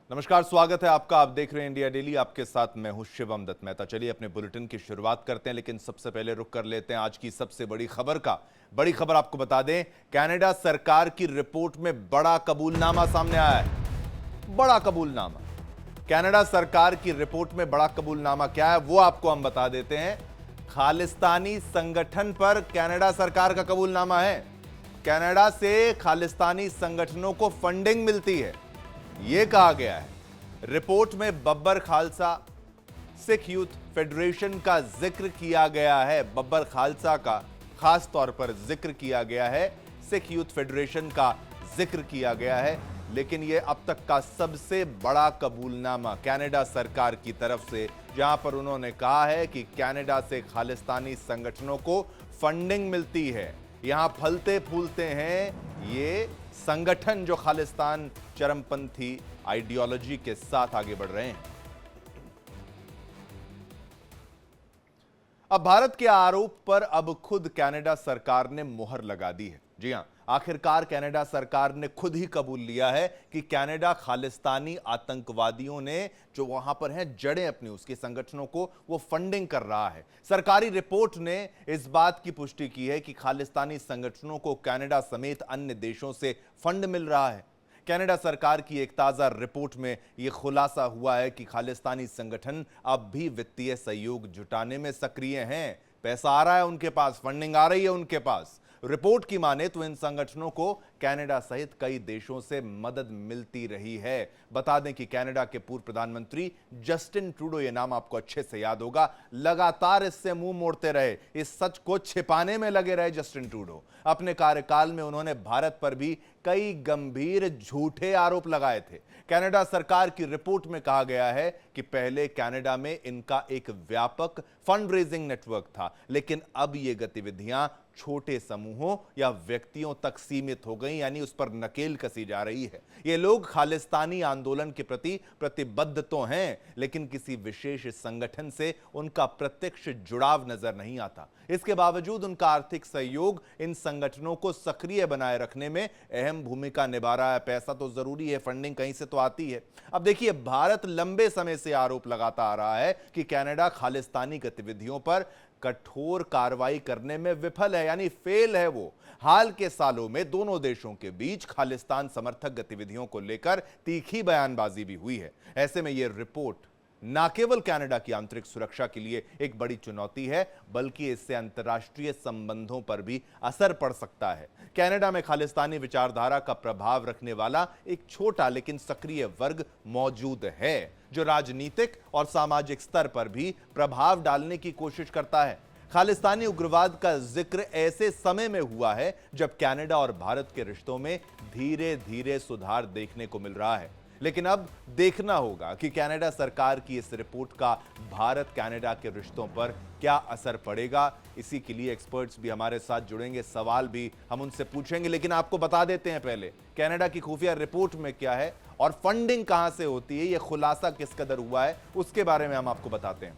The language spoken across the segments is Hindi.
नमस्कार, स्वागत है आपका। आप देख रहे हैं इंडिया डेली। आपके साथ मैं हूं शिवम दत्त मेहता। चलिए अपने बुलेटिन की शुरुआत करते हैं, लेकिन सबसे पहले रुक कर लेते हैं आज की सबसे बड़ी खबर का। बड़ी खबर आपको बता दें, कनाडा सरकार की रिपोर्ट में बड़ा कबूलनामा सामने आया है। बड़ा कबूलनामा। कनाडा सरकार की रिपोर्ट में बड़ा कबूलनामा क्या है वो आपको हम बता देते हैं। खालिस्तानी संगठन पर कनाडा सरकार का कबूलनामा है। कनाडा से खालिस्तानी संगठनों को फंडिंग मिलती है, यह कहा गया है। रिपोर्ट में बब्बर खालसा सिख यूथ फेडरेशन का जिक्र किया गया है। बब्बर खालसा का खास तौर पर जिक्र किया गया है, सिख यूथ फेडरेशन का जिक्र किया गया है। लेकिन यह अब तक का सबसे बड़ा कबूलनामा कनाडा सरकार की तरफ से, जहां पर उन्होंने कहा है कि कनाडा से खालिस्तानी संगठनों को फंडिंग मिलती है। यहां फलते फूलते हैं ये संगठन जो खालिस्तान चरमपंथी आइडियोलॉजी के साथ आगे बढ़ रहे हैं। अब भारत के आरोप पर अब खुद कनाडा सरकार ने मुहर लगा दी है। जी हां, आखिरकार कनाडा सरकार ने खुद ही कबूल लिया है कि कनाडा खालिस्तानी आतंकवादियों ने जो वहां पर हैं जड़ें अपनी उसके संगठनों को वो फंडिंग कर रहा है। सरकारी रिपोर्ट ने इस बात की पुष्टि की है कि खालिस्तानी संगठनों को कनाडा समेत अन्य देशों से फंड मिल रहा है। कनाडा सरकार की एक ताजा रिपोर्ट में यह खुलासा हुआ है कि खालिस्तानी संगठन अब भी वित्तीय सहयोग जुटाने में सक्रिय हैं। पैसा आ रहा है उनके पास, फंडिंग आ रही है उनके पास। रिपोर्ट की माने तो इन संगठनों को कनाडा सहित कई देशों से मदद मिलती रही है। बता दें कि कनाडा के पूर्व प्रधानमंत्री जस्टिन ट्रूडो, ये नाम आपको अच्छे से याद होगा, लगातार इससे मुंह मोड़ते रहे, इस सच को छिपाने में लगे रहे। जस्टिन ट्रूडो अपने कार्यकाल में उन्होंने भारत पर भी कई गंभीर झूठे आरोप लगाए थे। कनाडा सरकार की रिपोर्ट में कहा गया है कि पहले कनाडा में इनका एक व्यापक फंड रेजिंग नेटवर्क था, लेकिन अब ये गतिविधियां छोटे समूहों या व्यक्तियों तक सीमित हो गई, यानी उस पर नकेल कसी जा रही है। ये लोग खालिस्तानी आंदोलन के प्रति प्रतिबद्ध तो हैं, लेकिन किसी विशेष संगठन से उनका प्रत्यक्ष जुड़ाव नजर नहीं आता। इसके बावजूद उनका आर्थिक सहयोग इन संगठनों को सक्रिय बनाए रखने में अहम भूमिका निभा रहा है। पैसा तो जरूरी है, फंडिंग कहीं से तो आती है। अब देखिए, भारत लंबे समय से आरोप लगाता आ रहा है कि कनाडा खालिस्तानी गतिविधियों पर कठोर कार्रवाई करने में विफल है, यानी फेल है वो। हाल के सालों में दोनों देशों के बीच खालिस्तान समर्थक गतिविधियों को लेकर तीखी बयानबाजी भी हुई है। ऐसे में यह रिपोर्ट न केवल कनाडा की आंतरिक सुरक्षा के लिए एक बड़ी चुनौती है, बल्कि इससे अंतर्राष्ट्रीय संबंधों पर भी असर पड़ सकता है। कनाडा में खालिस्तानी विचारधारा का प्रभाव रखने वाला एक छोटा लेकिन सक्रिय वर्ग मौजूद है, जो राजनीतिक और सामाजिक स्तर पर भी प्रभाव डालने की कोशिश करता है। खालिस्तानी उग्रवाद का जिक्र ऐसे समय में हुआ है जब कनाडा और भारत के रिश्तों में धीरे धीरे सुधार देखने को मिल रहा है। लेकिन अब देखना होगा कि कनाडा सरकार की इस रिपोर्ट का भारत कनाडा के रिश्तों पर क्या असर पड़ेगा। इसी के लिए एक्सपर्ट्स भी हमारे साथ जुड़ेंगे, सवाल भी हम उनसे पूछेंगे। लेकिन आपको बता देते हैं पहले कनाडा की खुफिया रिपोर्ट में क्या है और फंडिंग कहां से होती है, यह खुलासा किस कदर हुआ है, उसके बारे में हम आपको बताते हैं।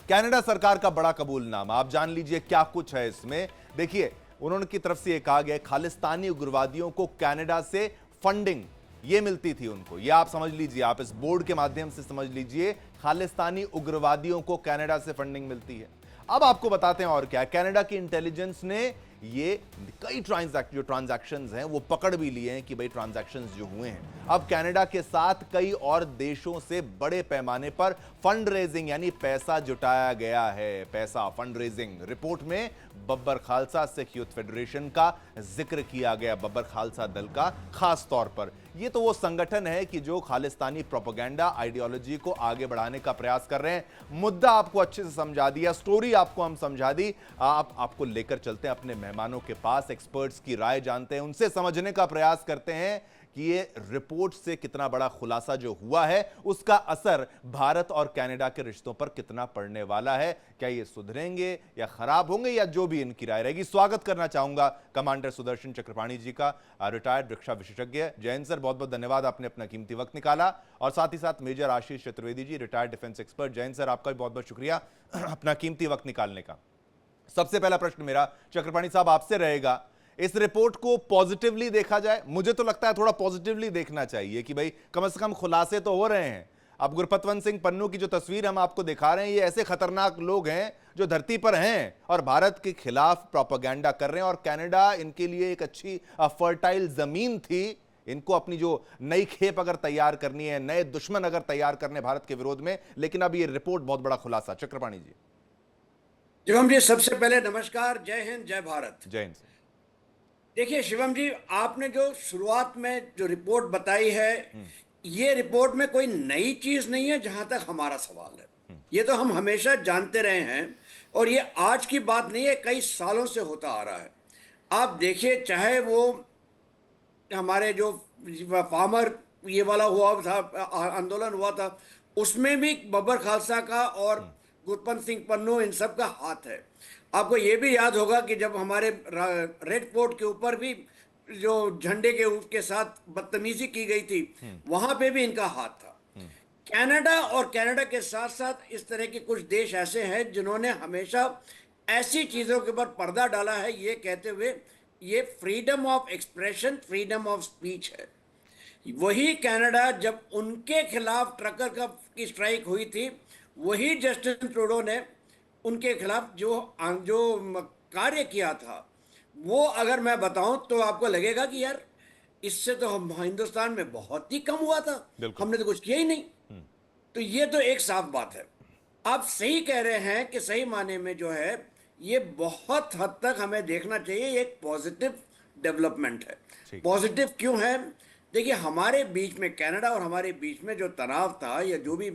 कनाडा सरकार का बड़ा कबूलनामा, आप जान लीजिए क्या कुछ है इसमें। देखिए, उन्होंने की तरफ से यह कहा गया खालिस्तानी उग्रवादियों को कनाडा से फंडिंग ये मिलती थी उनको। ये आप समझ लीजिए, आप इस बोर्ड के माध्यम से समझ लीजिए, खालिस्तानी उग्रवादियों को कनाडा से फंडिंग मिलती है। अब आपको बताते हैं और क्या। कनाडा की इंटेलिजेंस ने ये कई ट्रांजैक्शंस हैं वो पकड़ भी लिए हैं कि भाई ट्रांजैक्शंस जो हुए हैं। अब कनाडा के साथ कई और देशों से बड़े पैमाने पर फंड रेजिंग यानी पैसा जुटाया गया है। पैसा, फंड रेजिंग। रिपोर्ट में बब्बर खालसा सिख यूथ फेडरेशन का जिक्र किया गया, बब्बर खालसा दल का खास तौर पर। ये तो वो संगठन है कि जो खालिस्तानी प्रोपेगेंडा आइडियोलॉजी को आगे बढ़ाने का प्रयास कर रहे हैं। मुद्दा आपको अच्छे से समझा दिया, स्टोरी आपको हम समझा दी। आपको लेकर चलते हैं अपने मेहमानों के पास, एक्सपर्ट्स की राय जानते हैं, उनसे समझने का प्रयास करते हैं कि ये रिपोर्ट से कितना बड़ा खुलासा जो हुआ है उसका असर भारत और कनाडा के रिश्तों पर कितना पड़ने वाला है। क्या ये सुधरेंगे या खराब होंगे, या जो भी इनकी राय रहेगी। स्वागत करना चाहूंगा कमांडर सुदर्शन चक्रपाणी जी का, रिटायर्ड रक्षा विशेषज्ञ। जैन सर, बहुत बहुत धन्यवाद, आपने अपना कीमती वक्त निकाला। और साथ ही साथ major Ashish Chaturvedi ji, retired defence expert. Jain sir, आपका भी बहुत बहुत शुक्रिया अपना कीमती वक्त निकालने का। सबसे पहला प्रश्न मेरा चक्रपाणी साहब आपसे रहेगा, इस रिपोर्ट को पॉजिटिवली देखा जाए? मुझे तो लगता है थोड़ा पॉजिटिवली देखना चाहिए कि भाई कम से कम खुलासे तो हो रहे हैं। अब गुरपतवंत सिंह पन्नू की जो तस्वीर हम आपको दिखा रहे हैं, ये ऐसे खतरनाक लोग हैं जो धरती पर हैं और भारत के खिलाफ प्रोपेगेंडा कर रहे हैं, और कनाडा इनके लिए एक अच्छी फर्टाइल जमीन थी। इनको अपनी जो नई खेप अगर तैयार करनी है, नए दुश्मन अगर तैयार करने भारत के विरोध में, लेकिन अब ये रिपोर्ट बहुत बड़ा खुलासा। चक्रपाणी जी। शिवम जी, सबसे पहले नमस्कार, जय हिंद, जय भारत। जय हिंद। देखिए शिवम जी, आपने जो शुरुआत में जो रिपोर्ट बताई है, ये रिपोर्ट में कोई नई चीज नहीं है जहां तक हमारा सवाल है। ये तो हम हमेशा जानते रहे हैं और ये आज की बात नहीं है, कई सालों से होता आ रहा है। आप देखिए, चाहे वो हमारे जो फार्मर ये वाला हुआ था, आंदोलन हुआ था, उसमें भी बब्बर खालसा का और गुरपंत सिंह पन्नू इन सब का हाथ है। आपको ये भी याद होगा कि जब हमारे रेड फोर्ट के ऊपर भी जो झंडे के साथ बदतमीजी की गई थी, वहां पे भी इनका हाथ था। कनाडा और कनाडा के साथ साथ इस तरह के कुछ देश ऐसे हैं जिन्होंने हमेशा ऐसी चीजों के ऊपर पर्दा डाला है, ये कहते हुए ये freedom of expression, freedom of speech है। वही कनाडा, जब उनके खिलाफ ट्रकर की स्ट्राइक हुई थी, वही जस्टिन ट्रूडो ने उनके खिलाफ जो जो कार्य किया था, वो अगर मैं बताऊं तो आपको लगेगा कि यार इससे तो हम हिंदुस्तान में बहुत ही कम हुआ था, हमने तो कुछ किया ही नहीं। तो ये तो एक साफ बात है। आप सही कह रहे हैं कि सही माने में जो है, ये बहुत हद तक हमें देखना चाहिए, एक पॉजिटिव डेवलपमेंट है। पॉजिटिव क्यों है? देखिए, हमारे बीच में, कनाडा और हमारे बीच में जो तनाव था या जो भी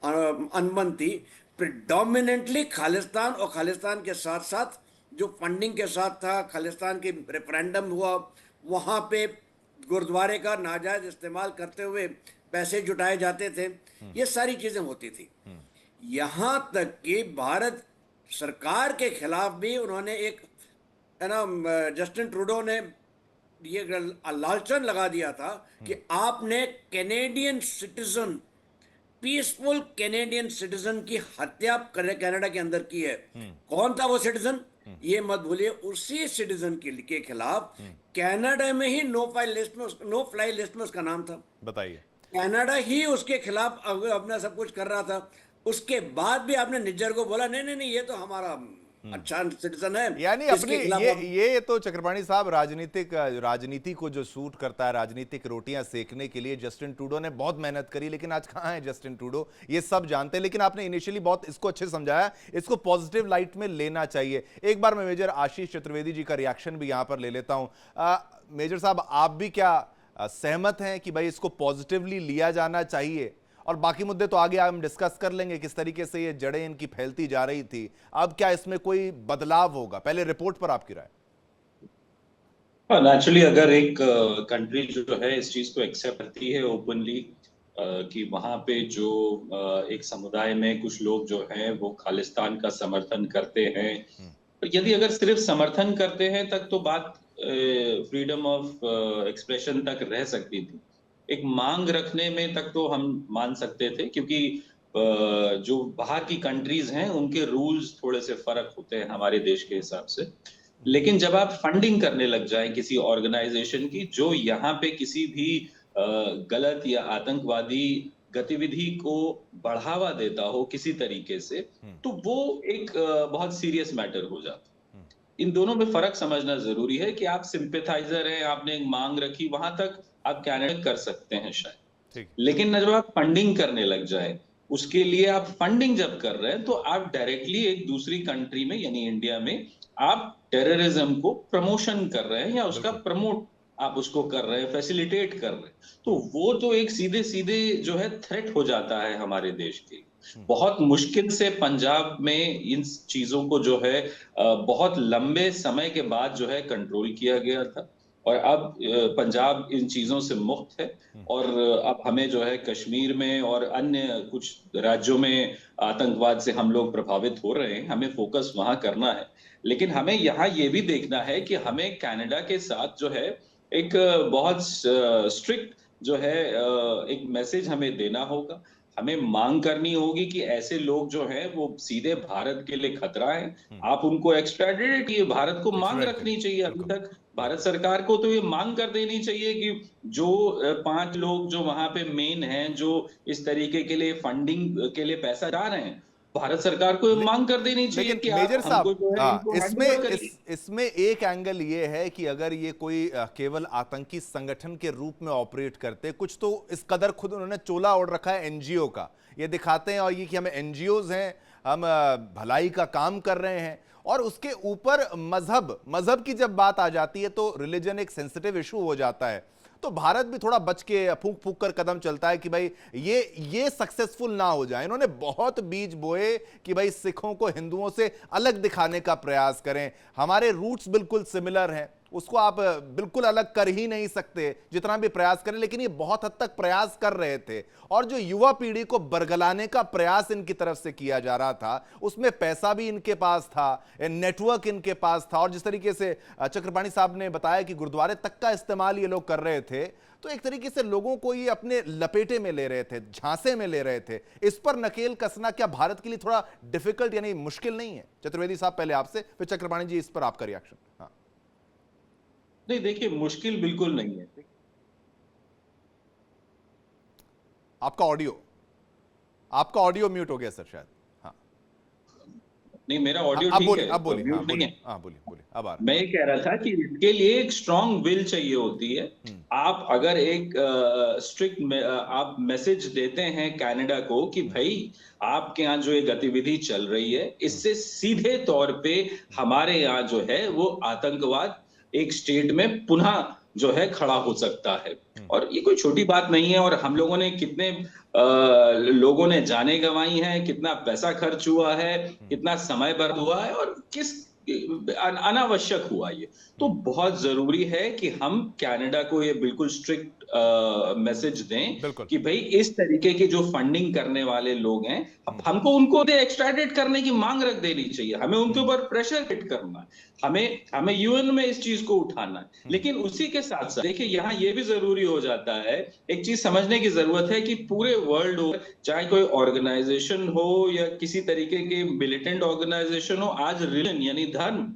अनबन थी, प्रिडोमिनेंटली खालिस्तान और खालिस्तान के साथ साथ जो फंडिंग के साथ था। खालिस्तान की रेफरेंडम हुआ, वहाँ पे गुरुद्वारे का नाजायज इस्तेमाल करते हुए पैसे जुटाए जाते थे, ये सारी चीजें होती थी। यहाँ तक कि भारत सरकार के खिलाफ भी उन्होंने एक, है ना, जस्टिन ट्रूडो ने ये लालचन लगा दिया था कि आपने Canadian citizen, peaceful Canadian citizen की हत्या कनाडा के अंदर की है। कौन था वो सिटीजन? ये मत भूलिए, उसी सिटीजन के खिलाफ कनाडा में ही नो फ्लाई लिस्ट में उसका नाम था। बताइए। कनाडा ही उसके खिलाफ अपना सब कुछ कर रहा था। उसके बाद भी आपने निज्जर को बोला नहीं नहीं नहीं, ये तो हमारा अच्छा सिटीजन है। यानी अपनी ये तो चक्रपाणी साहब राजनीति को जो सूट करता है, राजनीतिक रोटियां सेकने के लिए जस्टिन ट्रूडो ने बहुत मेहनत करी, लेकिन आज कहां है जस्टिन ट्रूडो, ये सब जानते हैं। लेकिन आपने इनिशियली बहुत इसको अच्छे समझाया, इसको पॉजिटिव लाइट में लेना चाहिए। एक बार मैं मेजर आशीष चतुर्वेदी जी का रिएक्शन भी यहां पर ले लेता हूं। मेजर साहब, आप भी क्या सहमत हैं कि भाई इसको पॉजिटिवली लिया जाना चाहिए? और बाकी मुद्दे तो आगे हम डिस्कस कर लेंगे, किस तरीके से ये जड़ें इनकी फैलती जा रही थी, अब क्या इसमें कोई बदलाव होगा? पहले रिपोर्ट पर आपकी राय। नेचुरली अगर एक कंट्री जो है इस चीज को एक्सेप्ट करती है ओपनली कि वहां पे जो एक समुदाय में कुछ लोग जो हैं वो खालिस्तान का समर्थन करते हैं, तो यदि अगर सिर्फ समर्थन करते हैं तक तो बात फ्रीडम ऑफ एक्सप्रेशन तक रह सकती थी। एक मांग रखने में तक तो हम मान सकते थे, क्योंकि जो बाहर की कंट्रीज हैं उनके रूल्स थोड़े से फर्क होते हैं हमारे देश के हिसाब से। लेकिन जब आप फंडिंग करने लग जाएं किसी ऑर्गेनाइजेशन की जो यहाँ पे किसी भी गलत या आतंकवादी गतिविधि को बढ़ावा देता हो किसी तरीके से, तो वो एक बहुत सीरियस मैटर हो जाता है। इन दोनों में फर्क समझना जरूरी है कि आप सिंपैथाइजर हैं, आपने एक मांग रखी, वहां तक आप कनाडा कर सकते हैं शायद, लेकिन जब आप फंडिंग करने लग जाए, उसके लिए आप फंडिंग जब कर रहे हैं तो आप डायरेक्टली एक दूसरी कंट्री में यानी इंडिया में आप टेररिज्म को प्रमोशन कर रहे हैं या उसका प्रमोट आप उसको कर रहे हैं, फैसिलिटेट कर रहे हैं, तो वो तो एक सीधे सीधे जो है थ्रेट हो जाता है हमारे देश के। बहुत मुश्किल से पंजाब में इन चीजों को जो है बहुत लंबे समय के बाद जो है कंट्रोल किया गया था, और अब पंजाब इन चीजों से मुक्त है। और अब हमें जो है कश्मीर में और अन्य कुछ राज्यों में आतंकवाद से हम लोग प्रभावित हो रहे हैं, हमें फोकस वहां करना है। लेकिन हमें यहाँ ये भी देखना है कि हमें कनाडा के साथ जो है एक बहुत स्ट्रिक्ट जो है एक मैसेज हमें देना होगा। हमें मांग करनी होगी कि ऐसे लोग जो हैं वो सीधे भारत के लिए खतरा है, आप उनको एक्स्ट्राडिट, ये भारत को मांग एक्स्ट्राडाइट रखनी करिए। चाहिए। अभी बिल्कुल तक भारत बिल्कुल। सरकार को तो ये मांग कर देनी चाहिए कि जो 5 लोग जो वहां पे मेन हैं, जो इस तरीके के लिए फंडिंग के लिए पैसा डाल रहे हैं, भारत सरकार को ये ले, मांग कर देनी चाहिए लेकिन कि आप मेजर हमको साहब, जो है हाँ, इनको इसमें हैंडओवर करिए। इसमें एक एंगल ये है कि अगर ये कोई केवल आतंकी संगठन के रूप में ऑपरेट करते, कुछ तो इस कदर खुद उन्होंने चोला ओढ़ रखा है एनजीओ का, ये दिखाते हैं और ये कि हम एनजीओज हैं, हम भलाई का काम कर रहे हैं, और उसके ऊपर मजहब की जब बात आ जाती है तो रिलीजन एक सेंसिटिव इशू हो जाता है। तो भारत भी थोड़ा बच के फूंक फूंक कर कदम चलता है कि भाई ये सक्सेसफुल ना हो जाए। इन्होंने बहुत बीज बोए कि भाई सिखों को हिंदुओं से अलग दिखाने का प्रयास करें, हमारे रूट्स बिल्कुल सिमिलर हैं, उसको आप बिल्कुल अलग कर ही नहीं सकते जितना भी प्रयास करें, लेकिन ये बहुत हद तक प्रयास कर रहे थे। और जो युवा पीढ़ी को बरगलाने का प्रयास इनकी तरफ से किया जा रहा था, उसमें पैसा भी इनके पास था, नेटवर्क इनके पास था, और जिस तरीके से चक्रपाणी साहब ने बताया कि गुरुद्वारे तक का इस्तेमाल ये लोग कर रहे थे, तो एक तरीके से लोगों को ये अपने लपेटे में ले रहे थे, झांसे में ले रहे थे। इस पर नकेल कसना क्या भारत के लिए थोड़ा डिफिकल्ट यानी मुश्किल नहीं है? चतुर्वेदी साहब पहले आपसे, फिर चक्रपाणी जी इस पर आपका रिएक्शन। हाँ, नहीं, देखिए मुश्किल बिल्कुल नहीं है। आपका ऑडियो म्यूट हो गया सर शायद। हाँ, नहीं, मेरा हाँ, ऑडियो अब ठीक बोलिए, है, अब बोलिए, हाँ म्यूट नहीं बोलिए, है। हाँ बोलिए बोलिए, अब आ रहा मैं है। ये कह रहा था कि इसके लिए एक स्ट्रांग विल चाहिए होती है। आप अगर एक स्ट्रिक्ट आप मैसेज देते हैं कनाडा को कि भाई आपके यहाँ जो ये गतिविधि चल रही है, इससे सीधे तौर पे हमारे यहाँ जो है वो आतंकवाद एक स्टेट में पुनः जो है खड़ा हो सकता है। और ये कोई छोटी बात नहीं है, और हम लोगों ने कितने लोगों ने जाने गंवाई हैं, कितना पैसा खर्च हुआ है, कितना समय बर्बाद हुआ है, और किस अनावश्यक हुआ ये। तो बहुत जरूरी है कि हम कनाडा को ये बिल्कुल स्ट्रिक्ट मैसेज दें बिल्कुल। कि भाई इस तरीके की जो फंडिंग करने वाले लोग हैं, हमको उनको एक्स्ट्राडिट करने की मांग रख देनी चाहिए, हमें उनके ऊपर प्रेशर हिट करना है, हमें हमें यूएन में इस चीज को उठाना है। लेकिन उसी के साथ साथ देखिए यहाँ ये भी जरूरी हो जाता है, एक चीज समझने की जरूरत है कि पूरे वर्ल्ड हो, चाहे कोई ऑर्गेनाइजेशन हो या किसी तरीके के मिलिटेंट ऑर्गेनाइजेशन हो, आज रिलीजन यानी धर्म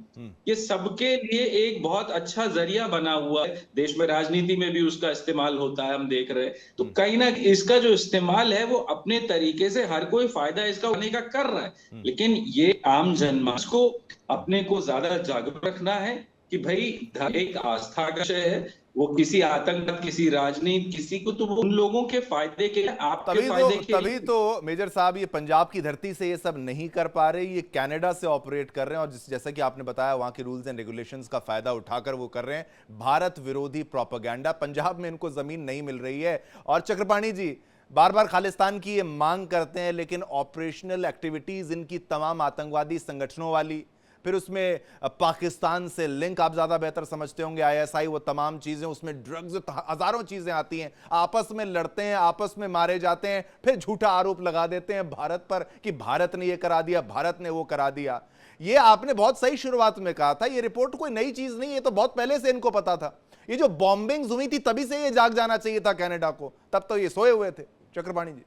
ये सबके लिए एक बहुत अच्छा जरिया बना हुआ है। देश में राजनीति में भी उसका इस्तेमाल होता है, हम देख रहे हैं। तो कहीं ना इसका जो इस्तेमाल है वो अपने तरीके से हर कोई फायदा इसका होने का कर रहा है, लेकिन ये आम जनमानस को अपने को ज्यादा जागरूक रखना है कि भाई धर्म एक आस्था का विषय है, वो किसी आतंक, किसी राजनीति, किसी को, तो वो उन लोगों के फायदे के लिए, आपके फायदे के तभी लिए। तो मेजर साहब ये पंजाब की धरती से ये सब नहीं कर पा रहे, ये कनाडा से ऑपरेट कर रहे हैं, और जैसा कि आपने बताया वहां के रूल्स एंड रेगुलेशंस का फायदा उठाकर वो कर रहे हैं भारत विरोधी प्रोपेगेंडा। पंजाब में इनको जमीन नहीं मिल रही है। और चक्रपाणी जी बार बार खालिस्तान की ये मांग करते हैं, लेकिन ऑपरेशनल एक्टिविटीज इनकी तमाम आतंकवादी संगठनों वाली, फिर उसमें पाकिस्तान से लिंक, आप ज्यादा बेहतर समझते होंगे, आईएसआई, वो तमाम चीजें, उसमें ड्रग्स, हजारों चीजें आती हैं, आपस में लड़ते हैं, आपस में मारे जाते हैं, फिर झूठा आरोप लगा देते हैं भारत पर कि भारत ने ये करा दिया, भारत ने वो करा दिया। ये आपने बहुत सही शुरुआत में कहा था, ये रिपोर्ट कोई नई चीज नहीं है, तो बहुत पहले से इनको पता था। ये जो बॉम्बिंग्स हुई थी तभी से ये जाग जाना चाहिए था कनाडा को, तब तो ये सोए हुए थे। चक्रपाणी जी।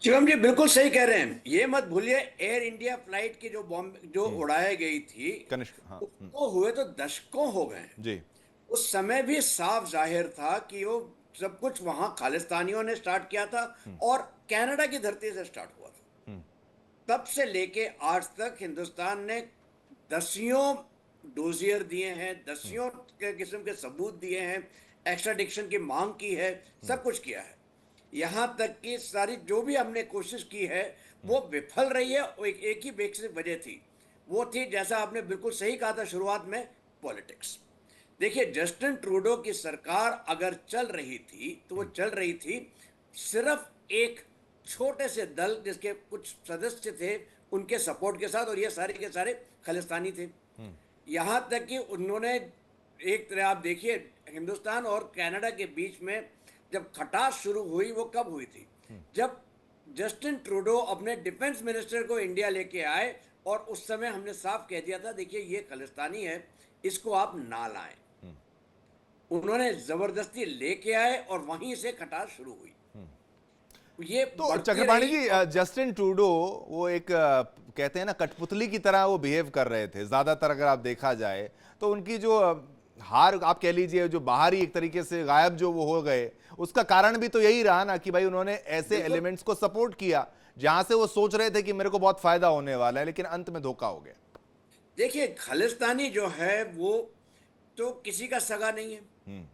शिवम जी बिल्कुल सही कह रहे हैं। ये मत भूलिए एयर इंडिया फ्लाइट की जो बॉम्ब जो उड़ाई गई थी, कनिष्क, हाँ। उसको हुए तो दशकों हो गए। जी। उस समय भी साफ जाहिर था कि वो सब कुछ वहां खालिस्तानियों ने स्टार्ट किया था और कनाडा की धरती से स्टार्ट हुआ था। तब से लेके आज तक हिंदुस्तान ने दसियों डोजियर दिए हैं, दसियों के किस्म के सबूत दिए हैं, एक्स्ट्राडिक्शन की मांग की है, सब कुछ किया है। यहाँ तक कि सारी जो भी हमने कोशिश की है वो विफल रही है। एक ही बेसिक वजह थी, वो थी जैसा आपने बिल्कुल सही कहा था शुरुआत में, पॉलिटिक्स। देखिए जस्टिन ट्रूडो की सरकार अगर चल रही थी तो वो चल रही थी सिर्फ एक छोटे से दल जिसके कुछ सदस्य थे उनके सपोर्ट के साथ, और ये सारे के सारे खालिस्तानी थे। यहाँ तक कि उन्होंने एक तरह, आप देखिए हिंदुस्तान और कनाडा के बीच में जब खटास शुरू हुई वो कब हुई थी? जब जस्टिन ट्रूडो अपने डिफेंस मिनिस्टर को इंडिया लेके आए, और उस समय हमने साफ कह दिया था देखिए ये खालिस्तानी है, इसको आप ना लाएं। उन्होंने जबरदस्ती लेके आए और वहीं से खटास शुरू हुई। ये तो बढ़ती चक्रपाणी रही। जी, जस्टिन ट्रूडो वो एक कहते हैं ना कठपुतली की तरह वो बिहेव कर रहे थे ज्यादातर, अगर आप देखा जाए तो उनकी जो हार आप कह लीजिए, जो बाहरी एक तरीके से गायब जो वो हो गए, उसका कारण भी तो यही रहा ना कि भाई उन्होंने ऐसे बिल्कुल। एलिमेंट्स को सपोर्ट किया जहां से वो सोच रहे थे कि मेरे को बहुत फायदा होने वाला है, लेकिन अंत में धोखा हो गया। देखिए, खालिस्तानी जो है वो तो किसी का सगा नहीं है, हम्म।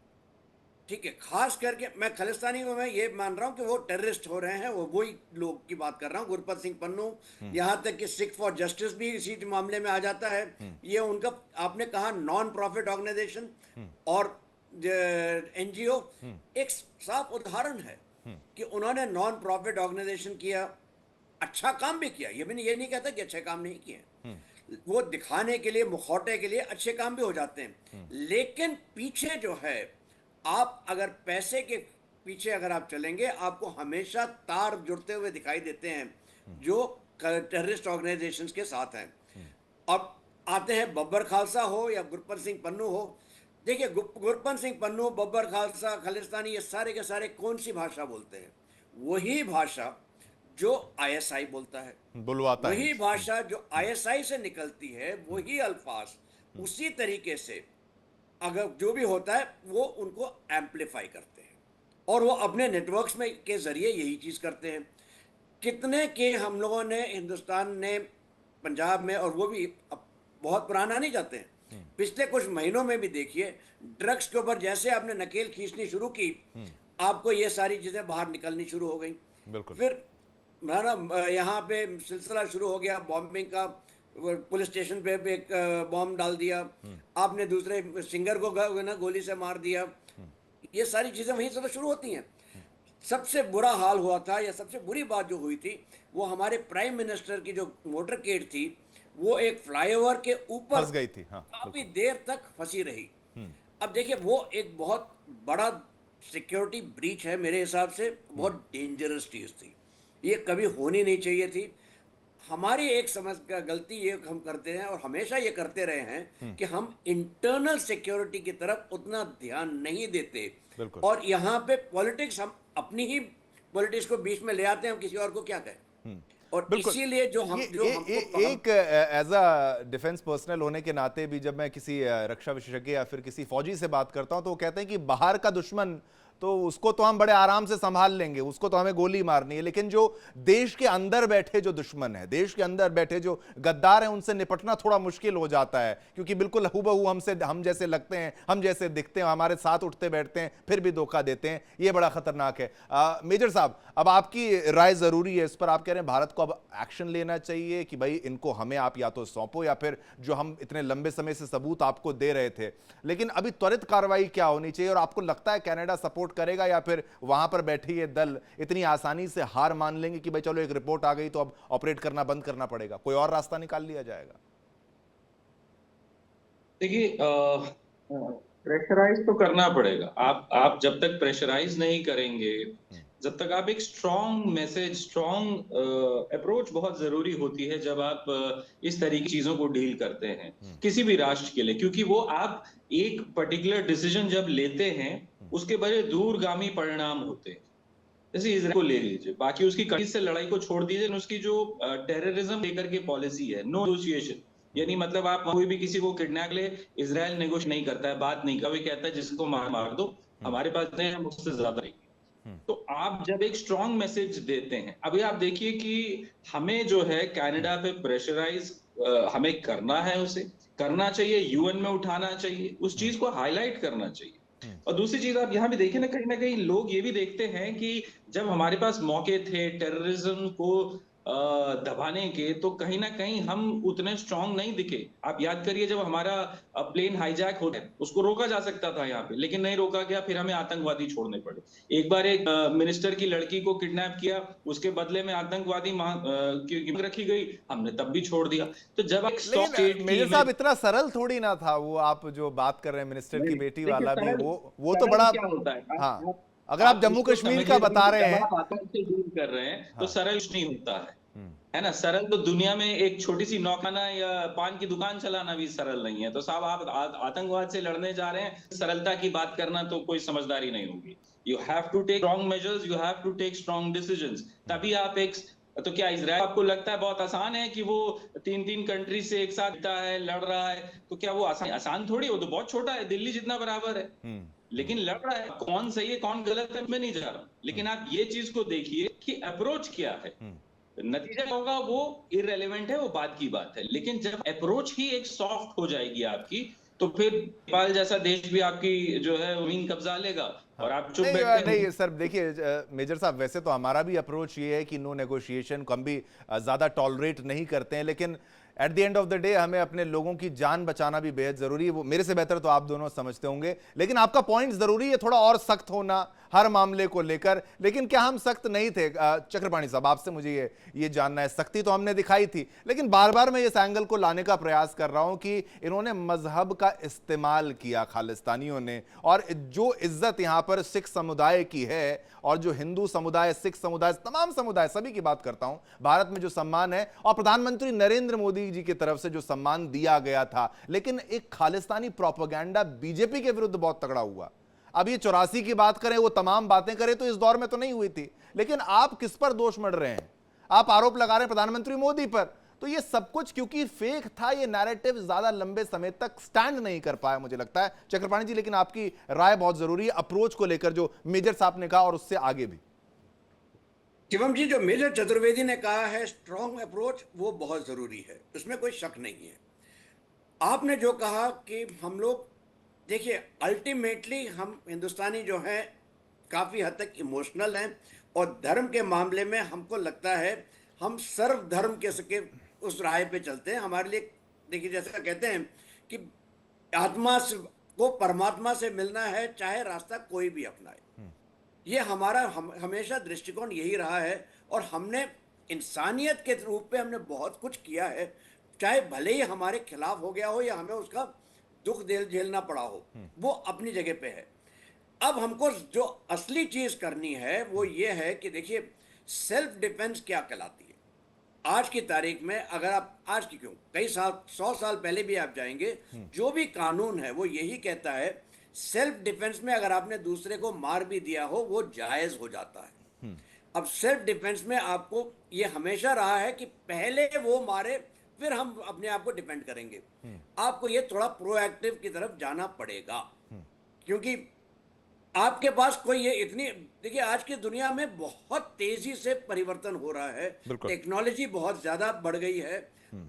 ठीक है। खास करके मैं खालिस्तानी को मैं ये मान रहा हूँ कि वो टेररिस्ट हो रहे हैं, वो वही लोग की बात कर रहा हूँ, गुरपत सिंह पन्नू, यहाँ तक कि सिख फॉर जस्टिस भी इसी मामले में आ जाता है। ये उनका, आपने कहा नॉन प्रॉफिट ऑर्गेनाइजेशन और एनजीओ, एक साफ उदाहरण है कि उन्होंने नॉन प्रॉफिट ऑर्गेनाइजेशन किया, अच्छा काम भी किया, ये नहीं कहता कि अच्छे काम नहीं किए, वो दिखाने के लिए, मुखौटे के लिए अच्छे काम भी हो जाते हैं, लेकिन पीछे जो है, आप अगर पैसे के पीछे अगर आप चलेंगे, आपको हमेशा तार जुड़ते हुए दिखाई देते हैं जो टेररिस्ट ऑर्गेनाइजेशंस के साथ हैं। अब आते हैं बब्बर खालसा हो या गुरपत सिंह पन्नू हो, देखिए गुरपत सिंह पन्नू, बब्बर खालसा, खालिस्तानी, ये सारे के सारे कौन सी भाषा बोलते हैं? वही भाषा जो आईएसआई बोलता है, बुलवाता है। वही भाषा जो आईएसआई से निकलती है, वही अल्फाज उसी तरीके से अगर जो भी होता है वो उनको एम्पलीफाई करते हैं, और वो अपने नेटवर्क्स में के जरिए यही चीज करते हैं। कितने के हम लोगों ने हिंदुस्तान ने पंजाब में, और वो भी अब बहुत पुराना नहीं जाते हैं, पिछले कुछ महीनों में भी देखिए, ड्रग्स के ऊपर जैसे आपने नकेल खींचनी शुरू की, आपको ये सारी चीजें बाहर निकलनी शुरू हो गई। बिल्कुल। फिर ना यहाँ पे सिलसिला शुरू हो गया बॉम्बिंग का, पुलिस स्टेशन पे एक बॉम्ब डाल दिया, आपने दूसरे सिंगर को ना गोली से मार दिया, ये सारी चीजें वहीं से तो शुरू होती हैं। सबसे बुरा हाल हुआ था, या सबसे बुरी बात जो हुई थी, वो हमारे प्राइम मिनिस्टर की जो मोटरकेड थी, वो एक फ्लाईओवर के ऊपर फंस गई थी। हाँ, काफी देर तक फंसी रही। अब देखिए, वो एक बहुत बड़ा सिक्योरिटी ब्रीच है मेरे हिसाब से, बहुत डेंजरस चीज थी, ये कभी होनी नहीं चाहिए थी। हमारी एक समझ का गलती ये हम करते हैं, और हमेशा ये करते रहे हैं, कि हम इंटरनल सिक्योरिटी की तरफ उतना ध्यान नहीं देते, बिल्कुल। और यहाँ पे पॉलिटिक्स, हम अपनी ही पॉलिटिक्स को बीच में ले आते हैं, हम किसी और को क्या कहें। और बिल्कुल। इसीलिए जो हम एक एज अ डिफेंस पर्सनल होने के नाते भी जब मैं किसी रक्षा विशेषज्ञ या फिर किसी फौजी से बात करता हूं, तो वो कहते हैं कि बाहर का दुश्मन तो उसको तो हम बड़े आराम से संभाल लेंगे, उसको तो हमें गोली मारनी है, लेकिन जो देश के अंदर बैठे जो दुश्मन है, देश के अंदर बैठे जो गद्दार हैं, उनसे निपटना थोड़ा मुश्किल हो जाता है, क्योंकि बिल्कुल हूबहू हम जैसे लगते हैं, हम जैसे दिखते हैं, हमारे साथ उठते बैठते हैं, फिर भी धोखा देते हैं। ये बड़ा खतरनाक है। मेजर साहब, अब आपकी राय जरूरी है इस पर। आप कह रहे हैं भारत को अब एक्शन लेना चाहिए कि भाई इनको हमें आप या तो सौंपो, या फिर जो हम इतने लंबे समय से सबूत आपको दे रहे थे, लेकिन अभी त्वरित कार्रवाई क्या होनी चाहिए? और आपको लगता है कनाडा सपोर्ट करेगा, या फिर वहां पर बैठे ये दल इतनी आसानी से हार मान लेंगे कि भाई चलो एक रिपोर्ट आ गई तो अब ऑपरेट करना बंद करना पड़ेगा, कोई और रास्ता निकाल लिया जाएगा? देखिए, प्रेशराइज तो करना पड़ेगा। आप जब तक प्रेशराइज नहीं करेंगे, जब तक आप एक स्ट्रॉन्ग मैसेज, स्ट्रॉन्ग अप्रोच बहुत जरूरी होती है जब आप इस तरह की चीजों को डील करते हैं किसी भी राष्ट्र के लिए, क्योंकि वो आप एक पर्टिकुलर डिसीजन जब लेते हैं उसके बड़े दूरगामी परिणाम होते हैं। जैसे इजराइल को ले लीजिए, बाकी उसकी कंट्री से लड़ाई को छोड़ दीजिए, उसकी जो टेररिज्म लेकर के पॉलिसी है, नो नेगोशिएशन, यानी मतलब आप कोई भी किसी को किडनैप ले, इजराइल नेगोशिएट नहीं करता है, बात नहीं करता, वो कहता है जिसको मार दो, हमारे पास नहीं, हम उससे ज्यादा नहीं। तो आप जब एक स्ट्रॉन्ग मैसेज देते हैं, अभी आप देखिए कि हमें जो है कनाडा पे प्रेशराइज हमें करना है, उसे करना चाहिए, यूएन में उठाना चाहिए, उस चीज को हाईलाइट करना चाहिए। और दूसरी चीज आप यहाँ भी देखें ना कहीं लोग ये भी देखते हैं कि जब हमारे पास मौके थे टेररिज्म को दबाने के, तो कहीं ना कहीं हम उतने स्ट्रांग नहीं दिखे। आप याद करिए, जब हमारा प्लेन हाईजैक हो गया, उसको रोका जा सकता था यहाँ पे, लेकिन नहीं रोका गया, फिर हमें आतंकवादी छोड़ने पड़े। एक बार एक मिनिस्टर की लड़की को किडनैप किया, उसके बदले में आतंकवादी की रखी गई, हमने तब भी छोड़ दिया। तो जब एक लेकिन मेजर साहब, इतना सरल थोड़ी ना था वो, आप जो बात कर रहे हैं मिनिस्टर की बेटी वाला भी, वो तो बड़ा क्या होता है। हाँ, अगर आप जम्मू कश्मीर का बता रहे हैं, आप आतंक से डील कर रहे हैं, तो सरल नहीं होता है ना। सरल तो दुनिया में एक छोटी सी नौखाना या पान की दुकान चलाना भी सरल नहीं है। तो साहब, आप आतंकवाद से लड़ने जा रहे हैं, सरलता की बात करना तो कोई समझदारी नहीं होगी। You have to take strong measures, you have to take strong decisions, तभी आप एक। तो क्या इजराइल आपको लगता है बहुत आसान है कि वो 3-3 कंट्री से एक साथ है, लड़ रहा है? तो क्या वो आसान थोड़ी, वो तो बहुत छोटा है, दिल्ली जितना बराबर है, लेकिन लड़ रहा है। कौन सही है कौन गलत है मैं नहीं जा रहा, लेकिन आप ये चीज को देखिए कि अप्रोच क्या है। नतीजा होगा वो इररेलेवेंट है, वो बात की बात है, लेकिन जब अप्रोच ही एक सॉफ्ट हो जाएगी आपकी, तो फिर नेपाल जैसा देश भी आपकी जो है जमीन कब्जा लेगा और आप चुप बैठते हैं। नहीं सर, देखिए मेजर साहब, वैसे तो हमारा भी अप्रोच ये है कि नो नेगोशिएशन को हम भी ज्यादा टॉलरेट नहीं करते हैं, लेकिन at the end of the day हमें अपने लोगों की जान बचाना भी बेहद जरूरी है। वो मेरे से बेहतर तो आप दोनों समझते होंगे, लेकिन आपका पॉइंट जरूरी है थोड़ा और सख्त होना हर मामले को लेकर। लेकिन क्या हम सख्त नहीं थे? चक्रपाणी साहब, आपसे मुझे ये जानना है। सख्ती तो हमने दिखाई थी, लेकिन बार बार मैं इस एंगल को लाने का प्रयास कर रहा हूं कि इन्होंने मजहब का इस्तेमाल किया खालिस्तानियों ने, और जो इज्जत यहां पर सिख समुदाय की है और जो हिंदू समुदाय, सिख समुदाय, तमाम समुदाय, सभी की बात करता हूं, भारत में जो सम्मान है और प्रधानमंत्री नरेंद्र मोदी जी की तरफ से जो सम्मान दिया गया था, लेकिन एक खालिस्तानी प्रोपेगेंडा बीजेपी के विरुद्ध बहुत तगड़ा हुआ। अब ये 84 की बात करें, वो तमाम बातें करें, तो इस दौर में तो नहीं हुई थी, लेकिन आप किस पर दोष मढ़ रहे हैं? आप आरोप लगा रहे हैं प्रधानमंत्री मोदी पर। तो ये सब कुछ क्योंकि फेक था, ये नैरेटिव ज्यादा लंबे समय तक स्टैंड नहीं कर पाया मुझे लगता है। चक्रपाणी जी, लेकिन आपकी राय बहुत जरूरी है अप्रोच को लेकर, जो मेजर साहब ने कहा और उससे आगे भी। शिवम जी, जो मेजर चतुर्वेदी ने कहा है स्ट्रॉन्ग अप्रोच, वो बहुत जरूरी है, उसमें कोई शक नहीं है। आपने जो कहा कि हम लोग, देखिए अल्टीमेटली हम हिंदुस्तानी जो हैं काफ़ी हद तक इमोशनल हैं, और धर्म के मामले में हमको लगता है हम सर्वधर्म के सके उस राह पे चलते हैं। हमारे लिए देखिए, जैसा कहते हैं कि आत्मा से को परमात्मा से मिलना है, चाहे रास्ता कोई भी अपनाए। ये हमारा हमेशा दृष्टिकोण यही रहा है, और हमने इंसानियत के रूप में हमने बहुत कुछ किया है, चाहे भले ही हमारे खिलाफ हो गया हो या हमें उसका दुख झेलना पड़ा हो, वो अपनी जगह पे है। अब हमको जो असली चीज करनी है वो ये है कि देखिए, सेल्फ डिफेंस क्या कहलाती है आज की तारीख में। अगर आप आज की क्यों, कई साल, 100 साल पहले भी आप जाएंगे, जो भी कानून है वो यही कहता है, सेल्फ डिफेंस में अगर आपने दूसरे को मार भी दिया हो वो जायज हो जाता है। अब सेल्फ डिफेंस में आपको ये हमेशा रहा है कि पहले वो मारे फिर हम अपने आप को डिफेंड करेंगे। आपको ये थोड़ा प्रोएक्टिव की तरफ जाना पड़ेगा, क्योंकि आपके पास कोई ये इतनी, देखिए आज की दुनिया में बहुत तेजी से परिवर्तन हो रहा है, टेक्नोलॉजी बहुत ज्यादा बढ़ गई है,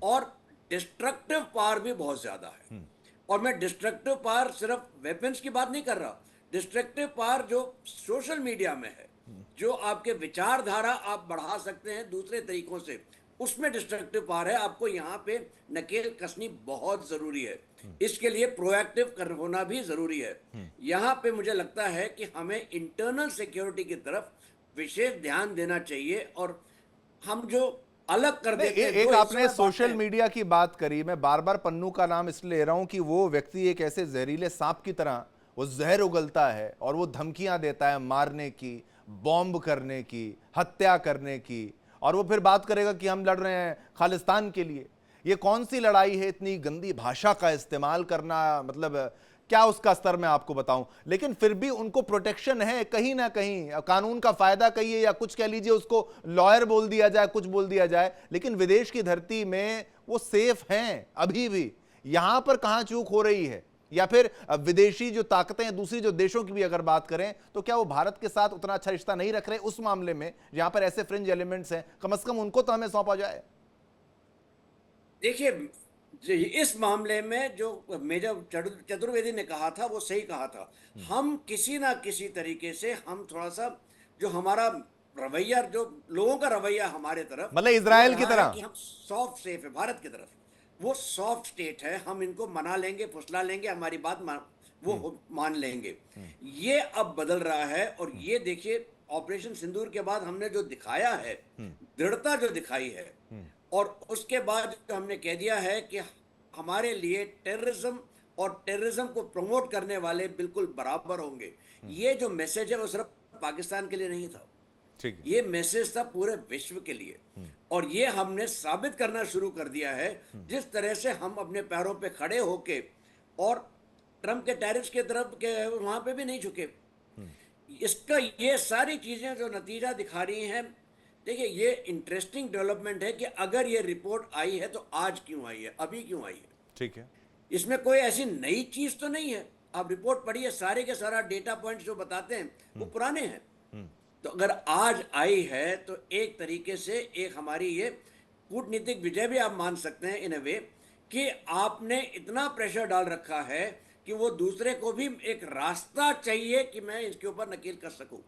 और डिस्ट्रक्टिव पावर भी बहुत ज्यादा है। और मैं डिस्ट्रक्टिव पावर सिर्फ वेपन्स की बात नहीं कर रहा, डिस्ट्रक्टिव पावर जो सोशल मीडिया में है, जो आपके विचारधारा आप बढ़ा सकते हैं दूसरे तरीकों से, उसमें डिस्ट्रक्टिव पावर है। आपको यहाँ पे नकेल कसनी बहुत जरूरी है, इसके लिए प्रोएक्टिव होना भी जरूरी है। यहाँ पे मुझे लगता है कि हमें इंटरनल सिक्योरिटी की तरफ विशेष ध्यान देना चाहिए, और हम जो अलग कर देते हैं। एक आपने सोशल मीडिया की बात करी, मैं बार बार पन्नू का नाम इसलिए ले रहा हूं कि वो व्यक्ति एक ऐसे जहरीले सांप की तरह वो जहर उगलता है और वो धमकियां देता है मारने की, बॉम्ब करने की, हत्या करने की, और वो फिर बात करेगा कि हम लड़ रहे हैं खालिस्तान के लिए। ये कौन सी लड़ाई है? इतनी गंदी भाषा का इस्तेमाल करना, मतलब क्या उसका स्तर मैं आपको बताऊं। लेकिन फिर भी उनको प्रोटेक्शन है कहीं ना कहीं, कानून का फायदा कहिए या कुछ कह लीजिए, उसको लॉयर बोल दिया जाए, कुछ बोल दिया जाए, लेकिन विदेश की धरती में वो सेफ हैं अभी भी। यहां पर कहां चूक हो रही है? या फिर विदेशी जो ताकतें हैं, दूसरी जो देशों की भी अगर बात करें, तो क्या वो भारत के साथ उतना अच्छा रिश्ता नहीं रख रहे उस मामले में जहां पर ऐसे फ्रिंज एलिमेंट्स हैं? कम से कम उनको तो हमें सौंपा जाए। देखिए, इस मामले में जो मेजर चतुर्वेदी ने कहा था वो सही कहा था। हम किसी ना किसी तरीके से, हम थोड़ा सा जो हमारा रवैया, जो लोगों का रवैया हमारे तरफ, मतलब इजराइल की तरह कि हम सॉफ्ट सेफ है भारत की तरफ, वो सॉफ्ट स्टेट है, हम इनको मना लेंगे, फुसला लेंगे, हमारी बात वो मान लेंगे। ये अब बदल रहा है, और ये देखिए ऑपरेशन सिंदूर के बाद हमने जो दिखाया है, दृढ़ता जो दिखाई है, और उसके बाद जो हमने कह दिया है कि हमारे लिए टेररिज्म और टेररिज्म को प्रमोट करने वाले बिल्कुल बराबर होंगे। ये जो मैसेज है वो सिर्फ पाकिस्तान के लिए नहीं था, ये मैसेज था पूरे विश्व के लिए, और ये हमने साबित करना शुरू कर दिया है जिस तरह से हम अपने पैरों पे खड़े होके, और ट्रम्प के टैरिफ्स के तरफ के वहां पे भी नहीं झुके। इसका ये सारी चीजें जो नतीजा दिखा रही हैं, देखिए ये इंटरेस्टिंग डेवलपमेंट है कि अगर ये रिपोर्ट आई है तो आज क्यों आई है, अभी क्यों आई है। ठीक है। इसमें कोई ऐसी नई चीज तो नहीं है। आप रिपोर्ट पढ़िए, सारे के सारा डेटा पॉइंट्स जो बताते हैं वो पुराने हैं। तो अगर आज आई है तो एक तरीके से एक हमारी ये कूटनीतिक विजय भी आप मान सकते हैं इन ए वे, कि आपने इतना प्रेशर डाल रखा है कि वो दूसरे को भी एक रास्ता चाहिए कि मैं इसके ऊपर नकेल कर सकूं।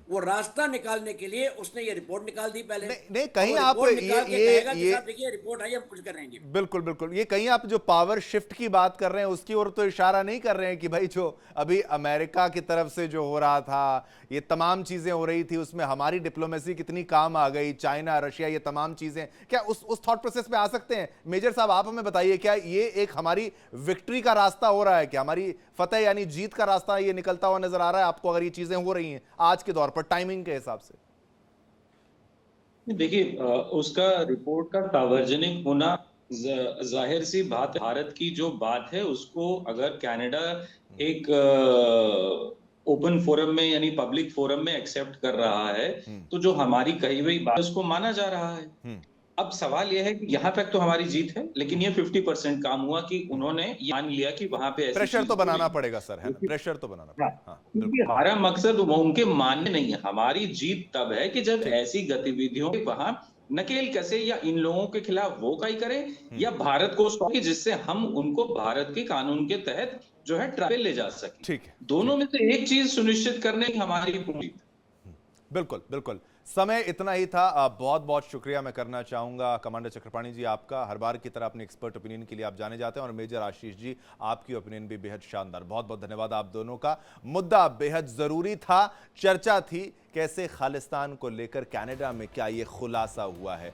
वो रास्ता निकालने के लिए उसने ये रिपोर्ट निकाल दी पहले। नहीं कहीं और आप रिपोर्ट निकाल के कहेगा कि ये साहब देखिए रिपोर्ट आई, हम कुछ करेंगे। बिल्कुल बिल्कुल, ये कहीं आप जो पावर शिफ्ट की बात कर रहे हैं उसकी ओर तो इशारा नहीं कर रहे हैं कि भाई जो अभी अमेरिका की तरफ से जो हो रहा था, ये तमाम चीजें हो रही थी, उसमें हमारी डिप्लोमेसी कितनी काम आ गई, चाइना रशिया ये तमाम चीजें, क्या उस थॉट प्रोसेस पे आ सकते हैं? मेजर साहब आप हमें बताइए, क्या ये एक हमारी विक्ट्री का रास्ता हो रहा है, क्या हमारी फतेह यानी जीत का रास्ता ये निकलता हुआ नजर आ रहा है आपको, अगर ये चीजें हो रही हैं आज के दौर पर टाइमिंग के हिसाब से? देखिए, उसका रिपोर्ट का सार्वजनिक होना जाहिर सी बात, भारत की जो बात है उसको अगर कनाडा एक ओपन फोरम में यानी पब्लिक फोरम में एक्सेप्ट कर रहा है, तो जो हमारी कही हुई बात उसको माना जा रहा है। अब सवाल यह है कि यहाँ तक तो हमारी जीत है, लेकिन ये 50% काम हुआ कि उन्होंने ये मान लिया कि वहां पे ऐसी प्रेशर चीज तो हो रही बनाना है। पड़ेगा सर, है ना, प्रेशर तो बनाना हाँ, पड़ेगा। हाँ, क्योंकि हमारा मकसद वो उनके मानने नहीं है। हमारी जीत तब है कि जब ठीक। ऐसी गतिविधियों के वहां नकेल कसे या इन लोगों के खिलाफ वो काई करें या भारत को सौंपे, जिससे हम उनको भारत के कानून के तहत जो है ट्रायल ले जा सके। ठीक है, दोनों में से एक चीज सुनिश्चित करने की हमारी पूरी। बिल्कुल बिल्कुल। समय इतना ही था। बहुत बहुत शुक्रिया मैं करना चाहूंगा कमांडर चक्रपाणी जी आपका। हर बार की तरह अपने एक्सपर्ट ओपिनियन के लिए आप जाने जाते हैं, और मेजर आशीष जी आपकी ओपिनियन भी बेहद शानदार। बहुत बहुत धन्यवाद आप दोनों का। मुद्दा बेहद जरूरी था, चर्चा थी, कैसे खालिस्तान को लेकर कनाडा में क्या ये खुलासा हुआ है।